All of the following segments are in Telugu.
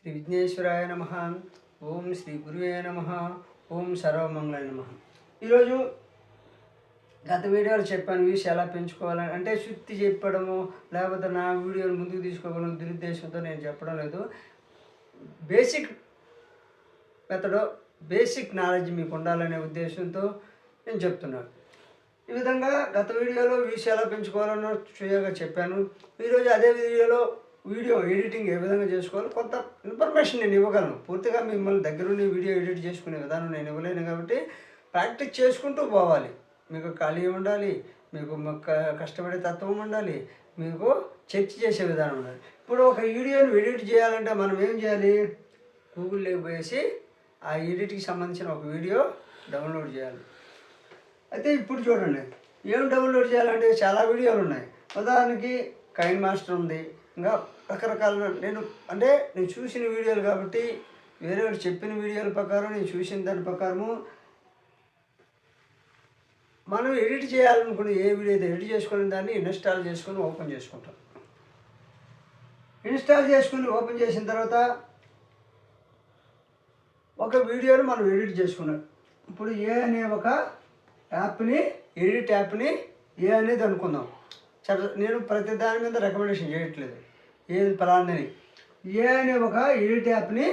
శ్రీ విఘ్నేశ్వరాయ నమ. ఓం శ్రీ గురువే నమ. ఓం సర్వమంగళాయ నమ. ఈరోజు గత వీడియోలో చెప్పాను వీస్ ఎలా పెంచుకోవాలని. అంటే శుద్ధి చెప్పడము లేకపోతే నా వీడియోలు ముందుకు తీసుకోగలను దురుద్దేశంతో నేను చెప్పడం లేదు. బేసిక్ మెథడ్, బేసిక్ నాలెడ్జ్ మీకు ఉండాలనే ఉద్దేశంతో నేను చెప్తున్నాను. ఈ విధంగా గత వీడియోలో వీస్ ఎలా పెంచుకోవాలనో క్షుణ్ణంగా చెప్పాను. ఈరోజు అదే వీడియో ఎడిటింగ్ ఏ విధంగా చేసుకోవాలో కొంత ఇన్ఫర్మేషన్ నేను ఇవ్వగలను. పూర్తిగా మిమ్మల్ని దగ్గరుండి వీడియో ఎడిట్ చేసుకునే విధానం నేను ఇవ్వలేను కాబట్టి ప్రాక్టీస్ చేసుకుంటూ పోవాలి. మీకు ఖాళీ ఉండాలి, మీకు కష్టపడే తత్వం ఉండాలి, మీకు చర్చ చేసే విధానం ఉండాలి. ఇప్పుడు ఒక వీడియోని ఎడిట్ చేయాలంటే మనం ఏం చేయాలి? గూగుల్లోకి పోయేసి ఆ ఎడిట్కి సంబంధించిన ఒక వీడియో డౌన్లోడ్ చేయాలి. అయితే ఇప్పుడు చూడండి, ఏం డౌన్లోడ్ చేయాలంటే చాలా వీడియోలు ఉన్నాయి. ఉదాహరణకి కైన్ మాస్టర్ ఉంది, ఇంకా రకరకాల నేను చూసిన వీడియోలు కాబట్టి వేరే వాళ్ళు చెప్పిన వీడియోల ప్రకారం నేను చూసిన దాని ప్రకారము మనం ఎడిట్ చేయాలనుకుని ఏ వీడియో అయితే ఎడిట్ చేసుకుని దాన్ని ఇన్స్టాల్ చేసుకొని ఓపెన్ చేసుకుంటాం. ఇన్స్టాల్ చేసుకుని ఓపెన్ చేసిన తర్వాత ఒక వీడియోని మనం ఎడిట్ చేసుకున్నాం. ఇప్పుడు ఏ అనే ఒక యాప్ని, ఎడిట్ యాప్ని ఏ అనేది అనుకుందాం. నేను ప్రతి దాని మీద రికమెండేషన్ చేయట్లేదు, ఏది ఫలాందని. ఏ అనే ఒక ఎడిట్ యాప్ని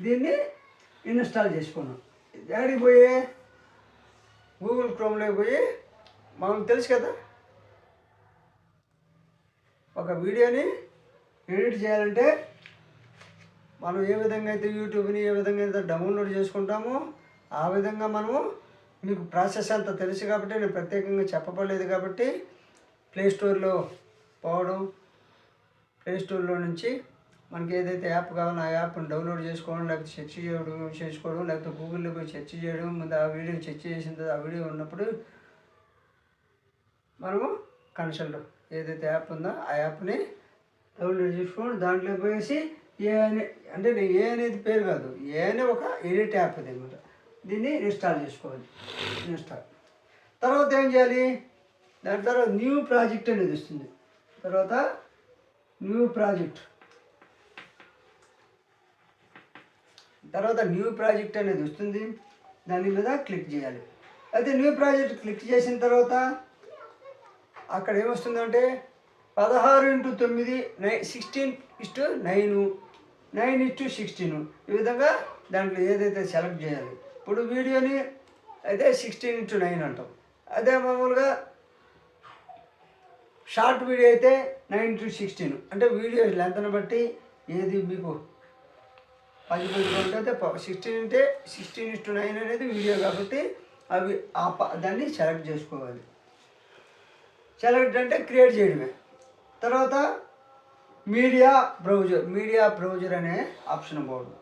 దీన్ని ఇన్స్టాల్ చేసుకున్నాం. దాడికి పోయి గూగుల్ క్రోమ్లోకి పోయి మనకు తెలుసు కదా, ఒక వీడియోని ఎడిట్ చేయాలంటే మనం ఏ విధంగా అయితే యూట్యూబ్ని ఏ విధంగా అయితే డౌన్లోడ్ చేసుకుంటామో ఆ విధంగా మనము, మీకు ప్రాసెస్ అంతా తెలుసు కాబట్టి నేను ప్రత్యేకంగా చెప్పబడలేదు కాబట్టి ప్లేస్టోర్లో పోవడం, ప్లేస్టోర్లో నుంచి మనకి ఏదైతే యాప్ కావాలో ఆ యాప్ని డౌన్లోడ్ చేసుకోవడం, లేకపోతే సెర్చ్ చేసుకోవడం, లేకపోతే గూగుల్లో పోయి సెర్చ్ చేయడం. ముందు ఆ వీడియో సెర్చ్ చేసిన తర్వాత ఆ వీడియో ఉన్నప్పుడు మనము కన్సల్ట్ ఏదైతే యాప్ ఉందో ఆ యాప్ని డౌన్లోడ్ చేసుకోవడం. దాంట్లో పోయేసి ఏ అంటే నేను ఏ అనేది పేరు కాదు, ఏ అనే ఒక ఎడిట్ యాప్ అది అనమాట. దీన్ని ఇన్స్టాల్ చేసుకోవాలి. తర్వాత ఏం చేయాలి? దాని తర్వాత న్యూ ప్రాజెక్ట్ అనేది వస్తుంది. తర్వాత న్యూ ప్రాజెక్ట్ అనేది వస్తుంది. దాని మీద క్లిక్ చేయాలి. అయితే న్యూ ప్రాజెక్ట్ క్లిక్ చేసిన తర్వాత అక్కడ ఏమొస్తుందంటే 16:9 16:9 9:16 ఈ విధంగా దాంట్లో ఏదైతే సెలెక్ట్ చేయాలి. ఇప్పుడు వీడియోని అయితే 16:9 అంటాం. అదే మామూలుగా షార్ట్ వీడియో అయితే 9:16. అంటే వీడియో లెంత్ని బట్టి ఏది మీకు 10 అయితే 16:9 అనేది వీడియో కాబట్టి అవి దాన్ని సెలెక్ట్ చేసుకోవాలి. సెలెక్ట్ అంటే క్రియేట్ చేయడమే. తర్వాత మీడియా బ్రౌజర్ అనే ఆప్షన్ పోవడం.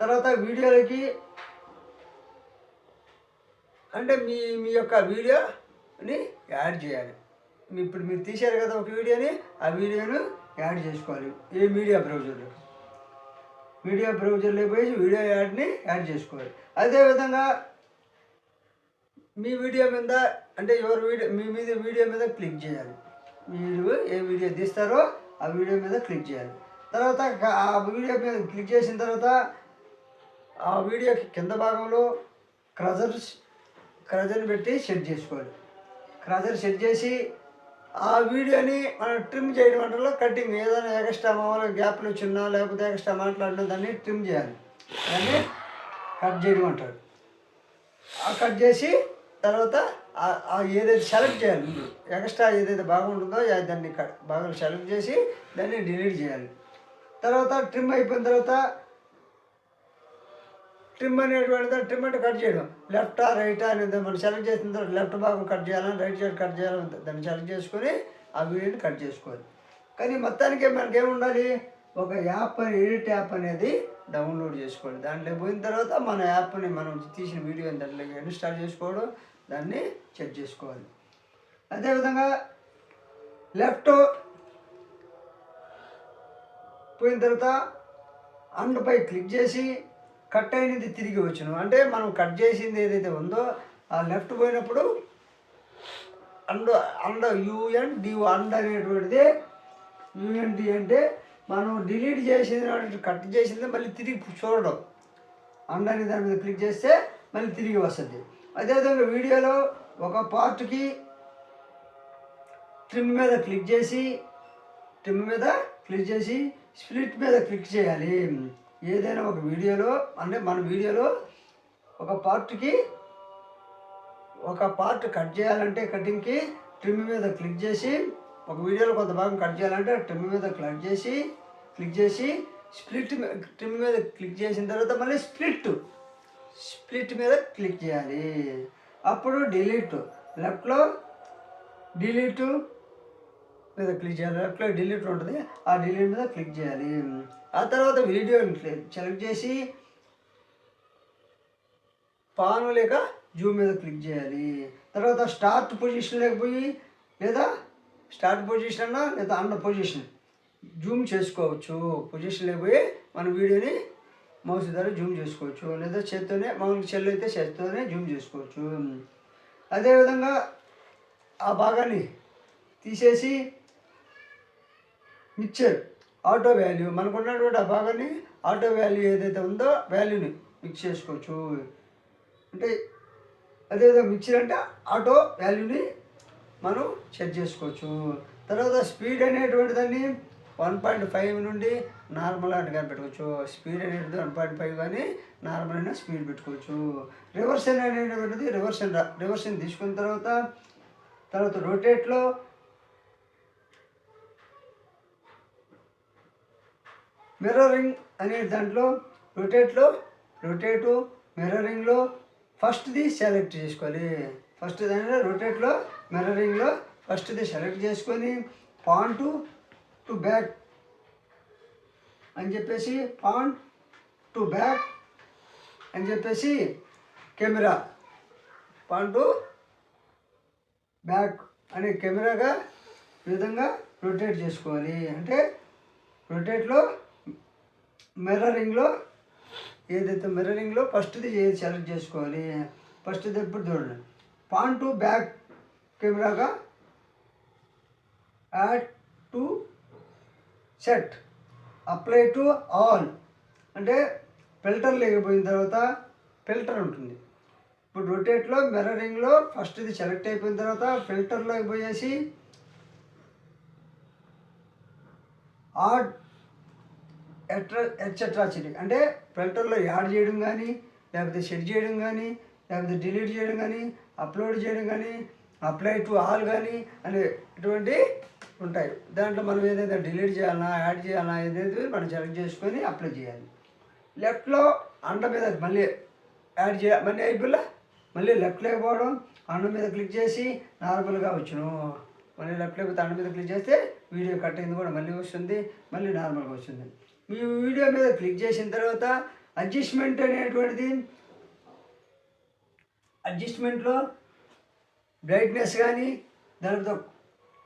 తర్వాత వీడియోలకి అంటే మీ యొక్క వీడియోని యాడ్ చేయాలి. ఇప్పుడు మీరు తీశారు కదా ఒక వీడియోని, ఆ వీడియోను యాడ్ చేసుకోవాలి. ఏ మీడియా బ్రౌజర్లో పోయి వీడియో యాడ్ చేసుకోవాలి. అదేవిధంగా మీ వీడియో మీద అంటే వీడియో మీద క్లిక్ చేయాలి. మీరు ఏ వీడియో తీస్తారో ఆ వీడియో మీద క్లిక్ చేయాలి. తర్వాత ఆ వీడియో మీద క్లిక్ చేసిన తర్వాత ఆ వీడియోకి కింద భాగంలో క్రజర్ని పెట్టి సెట్ చేసుకోవాలి. క్రజర్ సెట్ చేసి ఆ వీడియోని మనం ట్రిమ్ చేయడం అంటే కటింగ్, ఏదైనా ఎక్స్ట్రా మామూలుగా గ్యాప్లు వచ్చినా లేకపోతే ఎక్స్ట్రా మాట్లాడినా దాన్ని ట్రిమ్ చేయాలి. దాన్ని కట్ చేయడం అంటారు. ఆ కట్ చేసి తర్వాత ఏదైతే సెలెక్ట్ చేయాలి, ఎక్స్ట్రా ఏదైతే బాగుంటుందో దాన్ని బాగా సెలెక్ట్ చేసి దాన్ని డిలీట్ చేయాలి. తర్వాత ట్రిమ్ అయిపోయిన తర్వాత ట్రిమ్ అంటే కట్ చేయడం, లెఫ్టా రైటా అనేది మనం సెలెక్ట్ చేసిన తర్వాత లెఫ్ట్ భాగం కట్ చేయాలని, రైట్ సైడ్ కట్ చేయాలని దాన్ని సెలెక్ట్ చేసుకొని ఆ వీడియోని కట్ చేసుకోవాలి. కానీ మొత్తానికి మనకేముండాలి? ఒక ఎడిట్ యాప్ అనేది డౌన్లోడ్ చేసుకోవాలి. దాంట్లో పోయిన తర్వాత మన యాప్ని మనం తీసిన వీడియోని దాంట్లో ఇన్స్టాల్ చేసుకోవడం, దాన్ని చెక్ చేసుకోవాలి. అదేవిధంగా లెఫ్ట్ పోయిన తర్వాత అండ్పై క్లిక్ చేసి కట్ అయినది తిరిగి వచ్చును. అంటే మనం కట్ చేసింది ఏదైతే ఉందో ఆ లెఫ్ట్ పోయినప్పుడు అండ్ యుఎన్డి అనేటువంటిది ఏంటి అంటే మనం డిలీట్ చేసిన కట్ చేసింది మళ్ళీ తిరిగి చూడడం. అండని దాని మీద క్లిక్ చేస్తే మళ్ళీ తిరిగి వస్తుంది. అదేవిధంగా వీడియోలో ఒక పార్ట్కి ట్రిమ్ మీద క్లిక్ చేసి స్ప్లిట్ మీద క్లిక్ చేయాలి. ఏదైనా ఒక వీడియోలో అంటే మన వీడియోలో ఒక పార్ట్ కట్ చేయాలంటే కటింగ్కి ట్రిమ్ మీద క్లిక్ చేసి, ఒక వీడియోలో కొంత భాగం కట్ చేయాలంటే ట్రిమ్ మీద క్లిక్ చేసి ట్రిమ్ మీద క్లిక్ చేసిన తర్వాత మళ్ళీ స్ప్లిట్ మీద క్లిక్ చేయాలి. అప్పుడు లెఫ్ట్లో డిలీట్ మీద క్లిక్ చేయాలి. లెఫ్ట్లో డిలీట్ ఉంటుంది, ఆ డిలీట్ మీద క్లిక్ చేయాలి. ఆ తర్వాత వీడియోని సెలెక్ట్ చేసి పాను లేక జూమ్ మీద క్లిక్ చేయాలి. తర్వాత స్టార్ట్ పొజిషన్లోకి పోయి లేదా స్టార్ట్ పొజిషన్ అన్నా లేదా అన్న పొజిషన్ జూమ్ చేసుకోవచ్చు. పొజిషన్లోకి పోయి మన వీడియోని మౌస్ ద్వారా జూమ్ చేసుకోవచ్చు, లేదా చేత్తోనే మామూలుగా సెల్ అయితే చేత్తోనే జూమ్ చేసుకోవచ్చు. అదేవిధంగా ఆ భాగాన్ని తీసేసి మిక్చర్ ఆటో వాల్యూ మనకు ఉన్నటువంటి ఆ భాగాన్ని ఆటో వాల్యూ ఏదైతే ఉందో వాల్యూని మిక్స్ చేసుకోవచ్చు. అంటే అదేవిధంగా మిక్చర్ అంటే ఆటో వాల్యూని మనం సెట్ చేసుకోవచ్చు. తర్వాత స్పీడ్ అనేటువంటి దాన్ని 1.5 నుండి నార్మల్ అటుగా పెట్టుకోవచ్చు. స్పీడ్ అనేది 1.5 కానీ నార్మల్ అయినా స్పీడ్ పెట్టుకోవచ్చు. రివర్షన్ అనేటువంటిది రివర్షన్ తీసుకున్న తర్వాత రొటేట్లో మిర్రరింగ్ అనే దాంట్లో రొటేటు మిర్రరింగ్లో ఫస్ట్ది సెలెక్ట్ చేసుకోవాలి. ఫస్ట్ దాంట్లో రొటేట్లో మిర్రరింగ్లో ఫస్ట్ది సెలెక్ట్ చేసుకొని పాయింట్ టు బ్యాక్ అని చెప్పేసి కెమెరా పాయింట్ టు బ్యాక్ అనే కెమెరాగా ఈ విధంగా రొటేట్ చేసుకోవాలి. అంటే రొటేట్లో మిర్రరింగ్లో ఫస్ట్ది సెలెక్ట్ చేసుకోవాలి. ఫస్ట్ది ఎప్పుడు చూడండి పాయింట్ టు బ్యాక్ కెమెరాగా add to set apply to all అంటే ఫిల్టర్ లేకపోయిన తర్వాత ఫిల్టర్ ఉంటుంది. ఇప్పుడు రొటేట్లో మిర్రరింగ్లో ఫస్ట్ది సెలెక్ట్ అయిపోయిన తర్వాత ఫిల్టర్లోకి పోయేసి ఆడ్ ఎట్సెట్రాసిటీ అంటే ఫిల్టర్లో యాడ్ చేయడం కానీ, లేకపోతే సెట్ చేయడం కానీ, లేకపోతే డిలీట్ చేయడం కానీ, అప్లోడ్ చేయడం కానీ, అప్లై టు ఆల్ కానీ అనేటువంటి ఉంటాయి. దాంట్లో మనం ఏదైతే డిలీట్ చేయాలన్నా యాడ్ చేయాలన్నా ఏదైతే మనం సెలెక్ట్ చేసుకొని అప్లై చేయాలి. లెఫ్ట్లో అండ మీద మళ్ళీ యాడ్ చేయాలి, మళ్ళీ అయిపోయి మళ్ళీ లెఫ్ట్లోకి పోవడం, అండ మీద క్లిక్ చేసి నార్మల్గా వచ్చును. మళ్ళీ లెఫ్ట్లోకి అండ మీద క్లిక్ చేస్తే వీడియో కట్ అయింది కూడా మళ్ళీ వస్తుంది, మళ్ళీ నార్మల్గా వస్తుంది. మీ వీడియో మీద క్లిక్ చేసిన తర్వాత అడ్జస్ట్మెంట్లో బ్రైట్నెస్ కానీ దానితో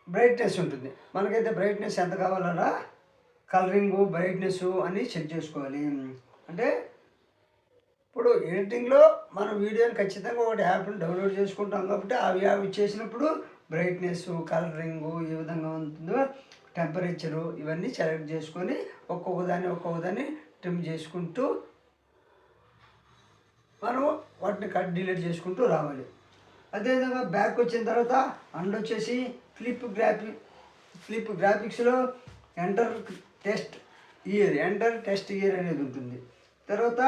బ్రైట్నెస్ ఉంటుంది. మనకైతే బ్రైట్నెస్ ఎంత కావాలన్నా కలరింగు బ్రైట్నెస్ అని చెక్ చేసుకోవాలి. అంటే ఇప్పుడు ఎడిటింగ్లో మనం వీడియోని ఖచ్చితంగా ఒకటి యాప్ని డౌన్లోడ్ చేసుకుంటాం కాబట్టి ఆ యాప్ ఇచ్చేసినప్పుడు బ్రైట్నెస్ కలరింగు ఏ విధంగా ఉంటుందో టెంపరేచరు ఇవన్నీ సెలెక్ట్ చేసుకొని ఒక్కొక్కదాన్ని ట్రిమ్ చేసుకుంటూ మనం వాటిని డిలీట్ చేసుకుంటూ రావాలి. అదేవిధంగా బ్యాక్ వచ్చిన తర్వాత వచ్చేసి ఫ్లిప్ గ్రాఫిక్స్లో ఎంటర్ టెస్ట్ ఇయర్ అనేది ఉంటుంది. తర్వాత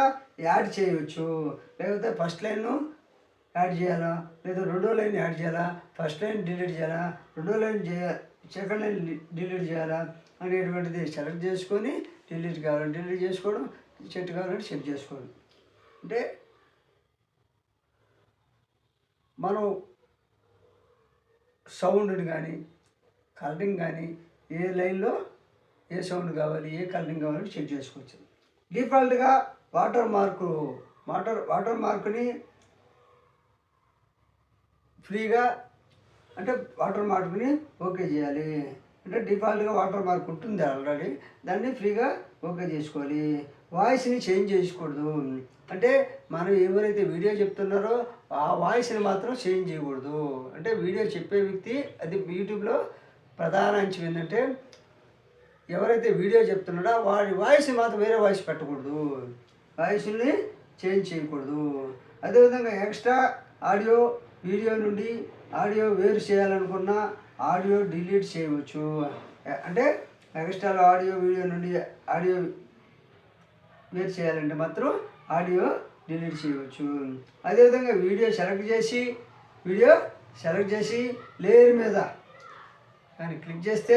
యాడ్ చేయవచ్చు, లేకపోతే ఫస్ట్ లైన్ యాడ్ చేయాలా, లేదా రెండో లైన్ యాడ్ చేయాలా, ఫస్ట్ లైన్ డిలీట్ చేయాలా, రెండో లైన్ సెకండ్ లైన్ డిలీట్ చేయాలా అనేటువంటిది సెలెక్ట్ చేసుకొని డిలీట్ కావాలంటే డిలీట్ చేసుకోవడం, సెట్ కావాలంటే సెట్ చేసుకోవడం. అంటే మనం సౌండ్ని కానీ కలరింగ్ కానీ ఏ లైన్లో ఏ సౌండ్ కావాలి ఏ కలరింగ్ కావాలని సెట్ చేసుకోవచ్చు. డిఫాల్ట్గా వాటర్ మార్క్ని ఫ్రీగా అంటే వాటర్ మార్క్ని ఓకే చేయాలి. అంటే డిఫాల్ట్గా వాటర్ మార్క్ ఉంటుంది ఆల్రెడీ, దాన్ని ఫ్రీగా ఓకే చేసుకోవాలి. వాయిస్ని చేంజ్ చేసుకోకూడదు. అంటే మనం ఎవరైతే వీడియో చెప్తున్నారో ఆ వాయిస్ని మాత్రం చేంజ్ చేయకూడదు. అంటే వీడియో చెప్పే వ్యక్తి అది యూట్యూబ్లో ప్రధాన అంశం ఏంటంటే ఎవరైతే వీడియో చెప్తున్నాడో వాడి వాయిస్ మాత్రం వేరే వాయిస్ పెట్టకూడదు, వాయిస్ని చేంజ్ చేయకూడదు. అదేవిధంగా ఎక్స్ట్రా ఆడియో వీడియో నుండి ఆడియో వేరు చేయాలనుకున్న ఆడియో డిలీట్ చేయవచ్చు. అంటే ఎక్స్ట్రా ఆడియో వీడియో నుండి ఆడియో వేరు చేయాలంటే మాత్రం ఆడియో డిలీట్ చేయవచ్చు. అదేవిధంగా వీడియో సెలెక్ట్ చేసి లేయర్ మీద కానీ క్లిక్ చేస్తే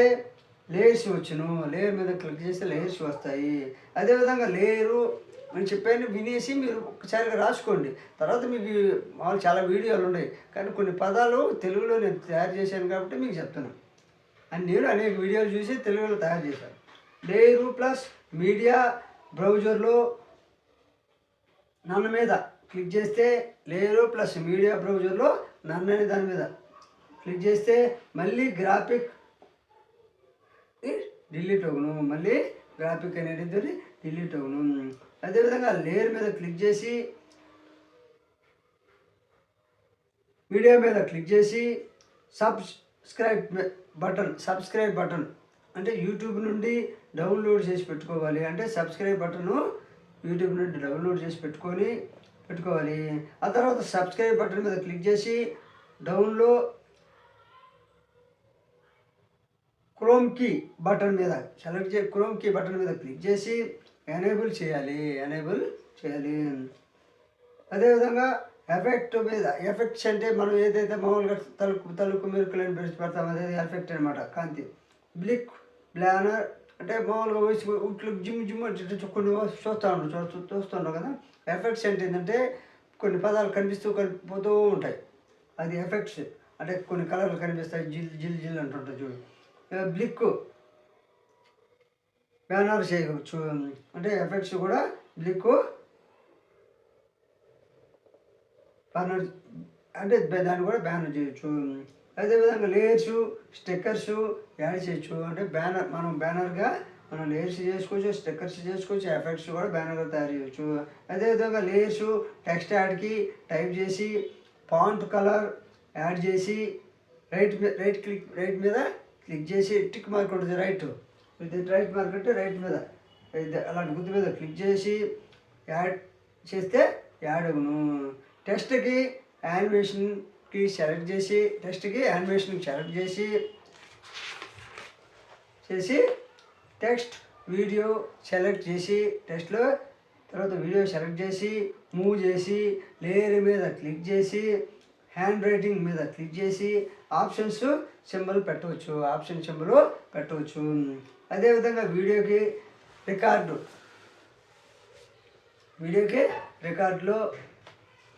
లేయర్స్ వచ్చును. లేయర్ మీద క్లిక్ చేస్తే లేయర్స్ వస్తాయి. అదేవిధంగా లేయరు నేను చెప్పాను వినేసి మీరు ఒకసారిగా రాసుకోండి. తర్వాత మీకు మామూలు చాలా వీడియోలు ఉన్నాయి, కానీ కొన్ని పదాలు తెలుగులో నేను తయారు చేశాను కాబట్టి మీకు చెప్తున్నాను. అని నేను అనేక వీడియోలు చూసి తెలుగులో తయారు చేశాను. లేయరు ప్లస్ మీడియా బ్రౌజర్లో నన్ను మీద క్లిక్ చేస్తే లేయరు ప్లస్ మీడియా బ్రౌజర్లో నన్ను అనే దాని మీద క్లిక్ చేస్తే మళ్ళీ గ్రాఫిక్ డిలీట్ అవును, మళ్ళీ గ్రాఫిక్ అనేది డిలీట్ అవును. అదేవిధంగా లేయర్ మీద క్లిక్ చేసి వీడియో మీద క్లిక్ చేసి సబ్స్క్రైబ్ బటన్ అంటే యూట్యూబ్ నుండి డౌన్లోడ్ చేసి పెట్టుకోవాలి. అంటే సబ్స్క్రైబ్ బటను యూట్యూబ్ నుండి డౌన్లోడ్ చేసి పెట్టుకోవాలి. ఆ తర్వాత సబ్స్క్రైబ్ బటన్ మీద క్లిక్ చేసి క్రోమ్ కీ బటన్ మీద క్రోమ్ కీ బటన్ మీద క్లిక్ చేసి ఎనేబుల్ చేయాలి. అదేవిధంగా ఎఫెక్ట్స్ అంటే మనం ఏదైతే మామూలుగా తలుపు మెరుకులను పెడతాం అదే ఎఫెక్ట్ అనమాట. కాంతి బ్లిక్ బ్లానర్ అంటే మామూలుగా ఇట్లు జిమ్ అంటే కొన్ని చూస్తున్నాం కదా. ఎఫెక్ట్స్ అంటే ఏంటంటే కొన్ని పదాలు కనిపిపోతూ ఉంటాయి, అది ఎఫెక్ట్స్. అంటే కొన్ని కలర్లు కనిపిస్తాయి, జిల్ అంటుంటాయి చూడు. బ్లిక్ బ్యానర్ చేయవచ్చు, అంటే ఎఫెక్ట్స్ కూడా బ్లిక్ బ్యానర్ అంటే దాన్ని కూడా బ్యానర్ చేయొచ్చు. అదేవిధంగా లేయర్స్ స్టిక్కర్స్ యాడ్ చేయొచ్చు. అంటే మనం లేయర్స్ చేసుకోవచ్చు, స్టిక్కర్స్ చేసుకోవచ్చు, ఎఫెక్ట్స్ కూడా బ్యానర్గా తయారు చేయవచ్చు. అదేవిధంగా లేయర్స్ టెక్స్ట్ యాడ్కి టైప్ చేసి ఫాంట్ కలర్ యాడ్ చేసి రైట్ మీద క్లిక్ చేసి టిక్ మార్క్ ఉంటుంది రైట్ మార్క్ అంటే రైట్ మీద అలాంటి గుర్తు మీద క్లిక్ చేసి యాడ్ చేస్తే యాడ్ అవును. టెక్స్ట్కి యానిమేషన్కి సెలెక్ట్ చేసి టెక్స్ట్ వీడియో సెలెక్ట్ చేసి టెక్స్ట్లో తర్వాత వీడియో సెలెక్ట్ చేసి మూవ్ చేసి లేయర్ మీద క్లిక్ చేసి హ్యాండ్ రైటింగ్ మీద క్లిక్ చేసి ఆప్షన్ సింబల్ పెట్టవచ్చు. అదేవిధంగా వీడియోకి రికార్డులో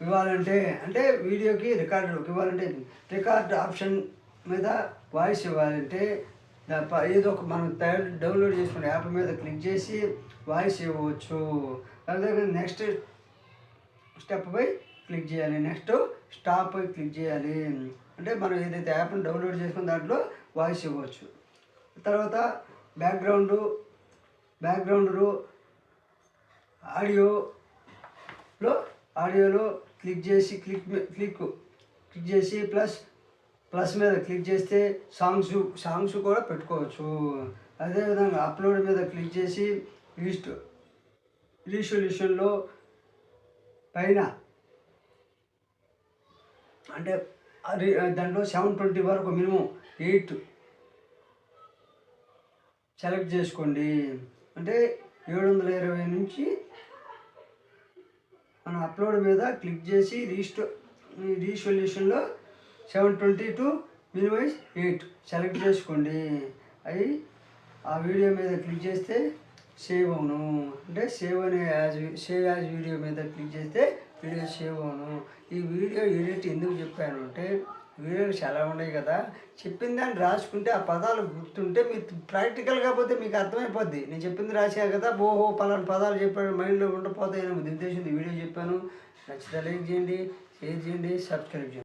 ఇవ్వాలంటే రికార్డ్ ఆప్షన్ మీద వాయిస్ ఇవ్వాలంటే ఏదో ఒక మనం డౌన్లోడ్ చేసుకునే యాప్ మీద క్లిక్ చేసి వాయిస్ ఇవ్వచ్చు. అదేవిధంగా నెక్స్ట్ స్టెప్ పై క్లిక్ చేయాలి, నెక్స్ట్ స్టాప్ పై క్లిక్ చేయాలి. అంటే మనం ఏదైతే యాప్ని డౌన్లోడ్ చేసుకున్న దాంట్లో వాయిస్ ఇవ్వచ్చు. తర్వాత బ్యాక్గ్రౌండ్ ఆడియోలో క్లిక్ చేసి ప్లస్ మీద క్లిక్ చేస్తే సాంగ్స్ కూడా పెట్టుకోవచ్చు. అదేవిధంగా అప్లోడ్ మీద క్లిక్ చేసి రిజల్యూషన్లో పైన అంటే దాంట్లో 720 వరకు మినిమం 8 సెలెక్ట్ చేసుకోండి. అంటే 720 నుంచి మన అప్లోడ్ మీద క్లిక్ చేసి రిజల్యూషన్లో 720 టు మినిమం 8 సెలెక్ట్ చేసుకోండి. అవి ఆ వీడియో మీద క్లిక్ చేస్తే సేవ్ అవును. అంటే సేవ్ యాజ్ వీడియో మీద క్లిక్ చేస్తే వీడియో సేవ్ అవును. ఈ వీడియో ఎడిట్ ఎందుకు చెప్పాను అంటే వీడియోలు చాలా ఉన్నాయి కదా, చెప్పిన దాన్ని రాసుకుంటే ఆ పదాలు గుర్తుంటే మీరు ప్రాక్టికల్ కాకపోతే మీకు అర్థమైపోద్ది. నేను చెప్పింది రాశాను కదా, ఓహో పలానా పదాలు చెప్పాను మైండ్లో ఉండిపోతాయని ఉద్దేశం వీడియో చెప్పాను. నచ్చితే లైక్ చేయండి, షేర్ చేయండి, సబ్స్క్రైబ్ చేయండి.